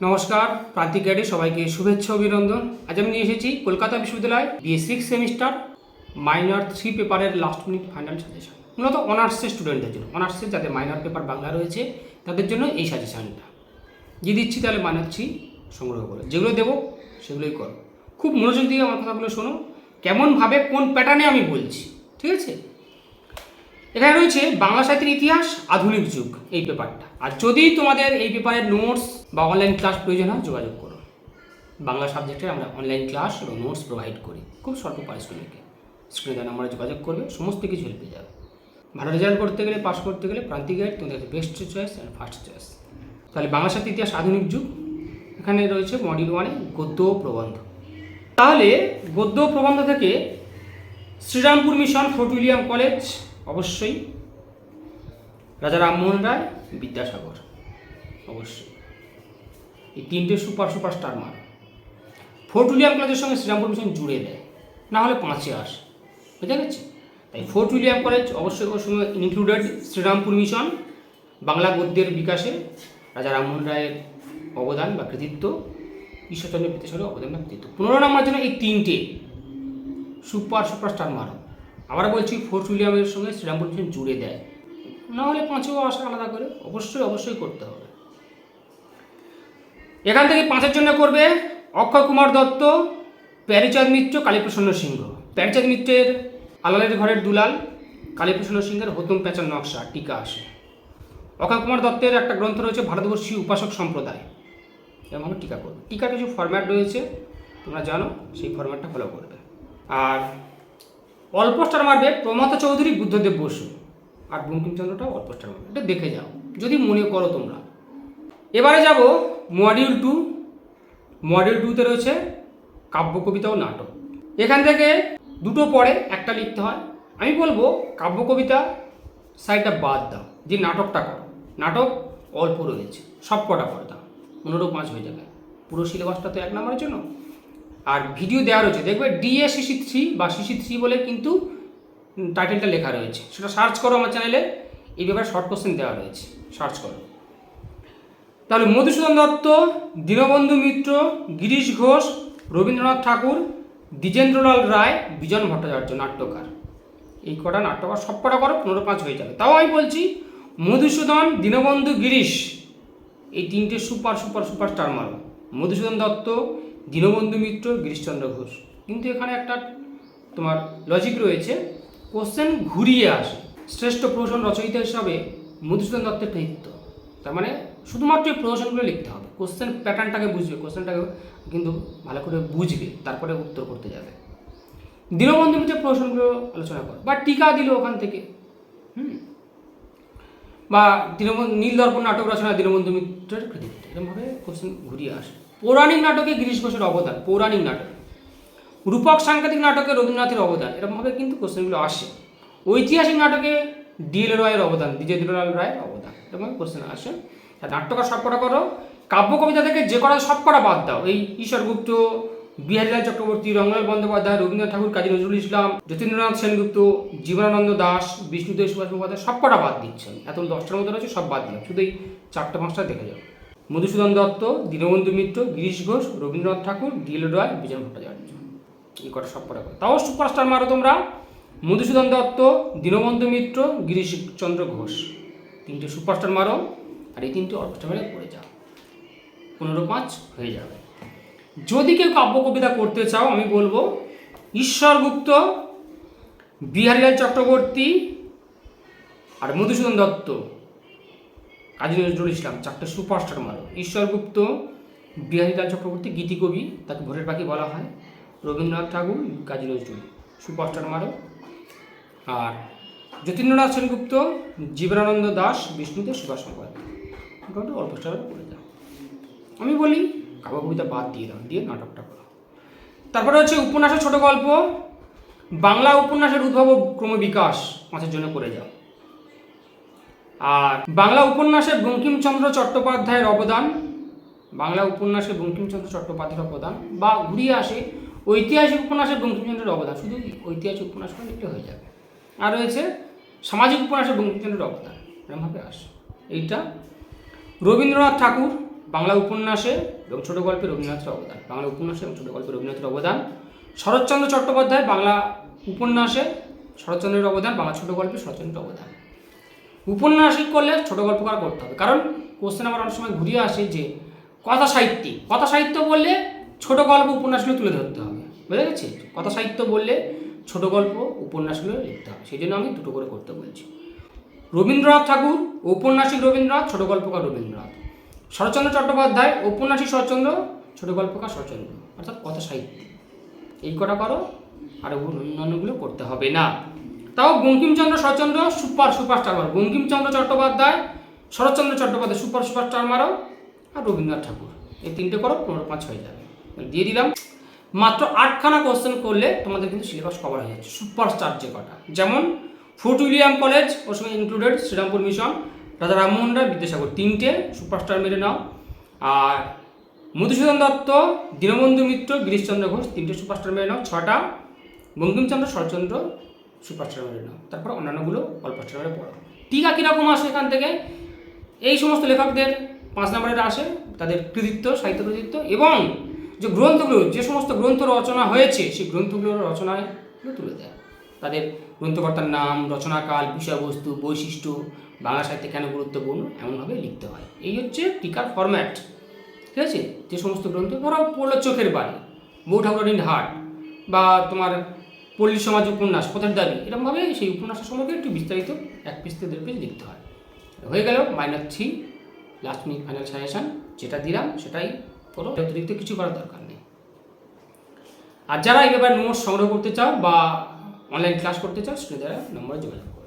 নমস্কার, প্রান্তিক গাইডে সবাইকে শুভেচ্ছা অভিনন্দন। আজ আমি নিয়ে এসেছি কলকাতা বিশ্ববিদ্যালয় বিএ 6 সেমিস্টার মাইনর 3 পেপারের লাস্ট মিনিট ফাইনাল সাজেশন। মূলত অনার্সের স্টুডেন্টদের জন্য, অনার্সের যাদের মাইনর পেপার বাংলা রয়েছে তাদের জন্য এই সাজেশনটা যে দিচ্ছি, তাহলে মাইনর 3 সংগ্রহ করো, যেগুলো দেবো সেগুলোই করো। খুব মনোযোগ দিয়ে আমার কথাগুলো শোনো, কেমনভাবে কোন প্যাটার্নে আমি বলছি, ঠিক আছে? এখানে রয়েছে বাংলা সাহিত্যের ইতিহাস, আধুনিক যুগ, এই পেপারটা। আর যদি তোমাদের এই পেপারের নোটস বা অনলাইন ক্লাস প্রয়োজন হয়, যোগাযোগ করো। বাংলা সাবজেক্টে আমরা অনলাইন ক্লাস এবং নোটস প্রোভাইড করি খুব স্বল্প পারিশ্রমিকে। স্ক্রিনে দেওয়া নম্বরে যোগাযোগ করবে, সমস্ত কিছু হেল্প পেয়ে যাবে। ভালো রেজাল্ট করতে গেলে, পাস করতে গেলে প্রান্তিক গাইড তোমাদের best choice and first choice. তাহলে বাংলা সাহিত্যের ইতিহাস, আধুনিক যুগ, এখানে রয়েছে মডিউল 1-এ গদ্য ও প্রবন্ধ। তাহলে গদ্য ও প্রবন্ধ থেকে Serampore Mission, Fort William College, অবশ্যই রাজা রামমোহন রায়, বিদ্যাসাগর, অবশ্যই এই তিনটে সুপারস্টার মার। ফোর্ট উইলিয়াম কলেজের সঙ্গে শ্রীরামপুর মিশন জুড়ে দেয়, না হলে 5-এ আসে, বুঝতে গেছে? তাই ফোর্ট উইলিয়াম কলেজ অবশ্যই ওর সঙ্গে ইনক্লুডেড। শ্রীরামপুর মিশন বাংলা গদ্যের বিকাশে রাজা রামমোহন রায়ের অবদান বা কৃতিত্ব, ঈশ্বরচন্দ্র বিদ্যাসাগরের অবদান বা কৃতিত্ব। 15 নম্বরের জন্য এই তিনটে সুপারস্টার মার। আবার বলছি, ফোর্ট উইলিয়ামের সঙ্গে শ্রীরামপুর মিশন জুড়ে দেয়, না হলে 5-এও আসা আলাদা করে অবশ্যই করতে হবে। এখান থেকে 5-এর জন্য করবে অক্ষয় কুমার দত্ত, প্যারীচাঁদ মিত্র, কালীপ্রসন্ন সিংহ। প্যারীচাঁদ মিত্রের আলালের ঘরের দুলাল, কালীপ্রসন্ন সিংহের হতম প্যাঁচার নকশা, টিকা আসে। অক্ষয় কুমার দত্তের একটা গ্রন্থ রয়েছে ভারতবর্ষী উপাসক সম্প্রদায়, এমন টিকা করবে। টিকার কিছু ফরম্যাট রয়েছে, তোমরা জানো, সেই ফরম্যাটটা ফলো করবে। আর অল্প স্টার মারবে প্রমথ চৌধুরী, বুদ্ধদেব বসু, আর বঙ্কিমচন্দ্রটাও অল্প স্টার মারবে। এটা দেখে যাও যদি মনে করো তোমরা। এবারে যাব মডিউল 2। মডিউল 2-তে রয়েছে কাব্য, কবিতা ও নাটক। এখান থেকে দুটো পড়ে একটা লিখতে হয়। আমি বলবো কাব্য কবিতা সাইডটা বাদ দাও, যে নাটকটা করো। নাটক অল্প রয়েছে, সব কটা করে দাও, 15-5 হয়ে যাবে। পুরো সিলেবাসটা তো 1 নম্বরের জন্য। আর ভিডিও দেওয়া রয়েছে, দেখবে ডিএ সিসি 3 বা সিসি 3 বলে কিন্তু টাইটেলটা লেখা রয়েছে, সেটা সার্চ করো আমার চ্যানেলে। এই ব্যাপারে শর্ট কোশ্চেন দেওয়া রয়েছে, সার্চ করো। তাহলে মধুসূদন দত্ত, দীনবন্ধু মিত্র, গিরিশ ঘোষ, রবীন্দ্রনাথ ঠাকুর, দ্বিজেন্দ্রলাল রায়, বিজন ভট্টাচার্য, নাট্যকার। এই কটা নাট্যকার সব কটা করো, 15-5 হয়ে যাবে। তাও আমি বলছি মধুসূদন, দীনবন্ধু, গিরিশ, এই তিনটে সুপারস্টার মারো। মধুসূদন দত্ত, দীনবন্ধু মিত্র, গিরিশচন্দ্র ঘোষ। কিন্তু এখানে একটা তোমার লজিক রয়েছে, কোশ্চেন ঘুরিয়ে আসে। শ্রেষ্ঠ প্রহসন রচয়িতা হিসাবে মধুসূদন দত্তের কৃতিত্ব, তার মানে শুধুমাত্র এই প্রহসনগুলো লিখতে হবে। কোশ্চেন প্যাটার্নটাকে বুঝবে, কোশ্চেনটাকে কিন্তু ভালো করে বুঝবে, তারপরে উত্তর করতে যাবে। দীনবন্ধু মিত্রের প্রহসনগুলো আলোচনা করো, বা টিকা দিল ওখান থেকে, বা নীলদর্পণ নাটক রচনা দীনবন্ধু মিত্রের কৃতিত্ব, এরকমভাবে কোশ্চেন ঘুরিয়ে আসে। পৌরাণিক নাটকে গিরিশ ঘোষের অবদান, পৌরাণিক নাটকে। রূপক সাংকেতিক নাটকে রবীন্দ্রনাথের অবদান, এরকমভাবে কিন্তু কোশ্চেনগুলো আসে। ঐতিহাসিক নাটকে ডিএল রায়ের অবদান, দ্বিজেন্দ্রলাল রায়ের অবদান, এরকমভাবে কোশ্চেন আসে। আর নাট্যকার সব কটা করো। কাব্য কবিতা থেকে যে কটা সব কটা বাদ দাও। এই ঈশ্বরগুপ্ত, বিহারীলাল চক্রবর্তী, রঙ্গলাল বন্দ্যোপাধ্যায়, রবীন্দ্রনাথ ঠাকুর, কাজী নজরুল ইসলাম, যতীন্দ্রনাথ সেনগুপ্ত, জীবনানন্দ দাস, বিষ্ণুদেব সুভাষ মুখোপাধ্যায়, সব কটা বাদ দিচ্ছেন। এত 10টার মতো রয়েছে, সব বাদ দিলাম, শুধু এই 4-5টা দেখে যাও। মধুসূদন দত্ত, দীনবন্ধু মিত্র, গিরিশ ঘোষ, রবীন্দ্রনাথ ঠাকুর, ডিএল রায়, বিজন ভট্টাচার্য, এই কটা সব কটা করো। তাও সুপারস্টার মারো তোমরা। মধুসূদন দত্ত, দীনবন্ধু মিত্র, গিরিশচন্দ্র ঘোষ, তিনটে সুপারস্টার মারো। আর এই তিনটে অল্প স্টার পড়ে যাও, 15-5 হয়ে যাবে। যদি কেউ কাব্য কবিতা করতে চাও, আমি বলবো ঈশ্বরগুপ্ত, বিহারীলাল চক্রবর্তী, আর মধুসূদন দত্ত, কাজী নজরুল ইসলাম, 4টে সুপারস্টার মারো। ঈশ্বরগুপ্ত, বিহারীলাল চক্রবর্তী, গীতিকবি, তাকে ভোরের পাখি বলা হয়, রবীন্দ্রনাথ ঠাকুর, কাজী নজরুল, সুপারস্টার মারো। আর যতীন্দ্রনাথ সেনগুপ্ত, জীবনানন্দ দাস, বিষ্ণুদেব সুভাষ মুখোপাধ্যায়, মোটামুটি অল্প স্টার পড়ে যাও। আমি বলি কাব্য কবিতা বাদ দিয়ে দাও, দিয়ে নাটকটা করো। তারপরে হচ্ছে উপন্যাসের ছোট গল্প। বাংলা উপন্যাসের উদ্ভব ও ক্রমবিকাশ 5-এর জন্য করে যাও। আর বাংলা উপন্যাসে বঙ্কিমচন্দ্র চট্টোপাধ্যায়ের অবদান, বাংলা উপন্যাসে বঙ্কিমচন্দ্র চট্টোপাধ্যায়ের অবদান, বা ঘুরিয়ে আসে ঐতিহাসিক উপন্যাসে বঙ্কিমচন্দ্রের অবদান, শুধু ঐতিহাসিক উপন্যাসটা লিখতে হয়ে যাবে। আর রয়েছে সামাজিক উপন্যাসে বঙ্কিমচন্দ্রের অবদান, এরকমভাবে আসে। এইটা রবীন্দ্রনাথ ঠাকুর, বাংলা উপন্যাসে এবং ছোট গল্পে রবীন্দ্রনাথের অবদান, বাংলা উপন্যাসে এবং ছোট গল্পে রবীন্দ্রনাথের অবদান। শরৎচন্দ্র চট্টোপাধ্যায় বাংলা উপন্যাসে শরৎচন্দ্রের অবদান, বাংলা ছোট গল্পে শরৎচন্দ্রের অবদান। উপন্যাসিক করলে ছোট গল্পকার করতে হবে, কারণ কোশ্চেন আমার অনেক সময় ঘুরিয়ে আসে যে কথা সাহিত্যিক, কথা সাহিত্য বললে ছোট গল্প উপন্যাসগুলো তুলে ধরতে হবে, বুঝা গেছে? কথা সাহিত্য বললে ছোট গল্প উপন্যাসগুলো লিখতে হবে, সেই জন্য আমি দুটো করে করতে বলছি। রবীন্দ্রনাথ ঠাকুর ঔপন্যাসিক রবীন্দ্রনাথ, ছোট গল্পকার রবীন্দ্রনাথ। শরৎচন্দ্র চট্টোপাধ্যায় ঔপন্যাসিক শরৎচন্দ্র, ছোট গল্পকার শরৎচন্দ্র, অর্থাৎ কথা সাহিত্য। এই কটা করো, আর অন্যান্যগুলো করতে হবে না। তাও বঙ্কিমচন্দ্র শরৎচন্দ্র সুপারস্টার মারো, বঙ্কিমচন্দ্র চট্টোপাধ্যায় শরৎচন্দ্র চট্টোপাধ্যায় সুপারস্টার মারো, আর রবীন্দ্রনাথ ঠাকুর, এই তিনটে করো, 15-5 হয়ে যাবে। দিয়ে দিলাম। মাত্র 8খানা কোশ্চেন করলে তোমাদের কিন্তু সিলেবাস কভার হয়ে যাচ্ছে। সুপারস্টার যে কটা, যেমন ফোর্ট উইলিয়াম কলেজ ওর সঙ্গে ইনক্লুডেড, শ্রীরামপুর মিশন, রাজা রামমোহন রায়, বিদ্যাসাগর, 3টে সুপারস্টার মেরে নাও। আর মধুসূদন দত্ত, দীনবন্ধু মিত্র, গিরিশচন্দ্র ঘোষ, 3টে সুপারস্টার মেরে নাও। 6টা বঙ্কিমচন্দ্র শরৎচন্দ্র সুপারস্টার মেরে নাও, তারপর অন্যান্যগুলো অল্প স্টার মেরে পড়ো। টিকা কীরকম আসে এখান থেকে? এই সমস্ত লেখকদের 5 নম্বরের আসে, তাদের কৃতিত্ব, সাহিত্য কৃতিত্ব, এবং যে গ্রন্থগুলো, যে সমস্ত গ্রন্থ রচনা হয়েছে সেই গ্রন্থগুলোর রচনাগুলো তুলে দেয়। তাদের গ্রন্থকর্তার নাম, রচনাকাল, বিষয়বস্তু, বৈশিষ্ট্য, বাংলা সাহিত্যে কেন গুরুত্বপূর্ণ, এমনভাবে লিখতে হয়। এই হচ্ছে টিকার ফরম্যাট, ঠিক আছে? যে সমস্ত গ্রন্থ ধরো পড়লো চোখের বাড়ি, বউ ঠাকুরানীর হাট, বা তোমার পল্লী সমাজ উপন্যাস, পথের দাবি, এরকমভাবে সেই উপন্যাসের সম্পর্কে একটু বিস্তারিত 1 পেজ থেকে 1.5 পেজ লিখতে হয়। হয়ে গেল -3 লাস্ট মিনিট ফাইনাল সাজেশন, যেটা দিলাম সেটাই করো, অতিরিক্ত কিছু করার দরকার নেই। আর যারা এই ব্যাপারে নোটস সংগ্রহ করতে চাও বা অনলাইন ক্লাস করতে চাও, সেটা নম্বরে যোগাযোগ করো।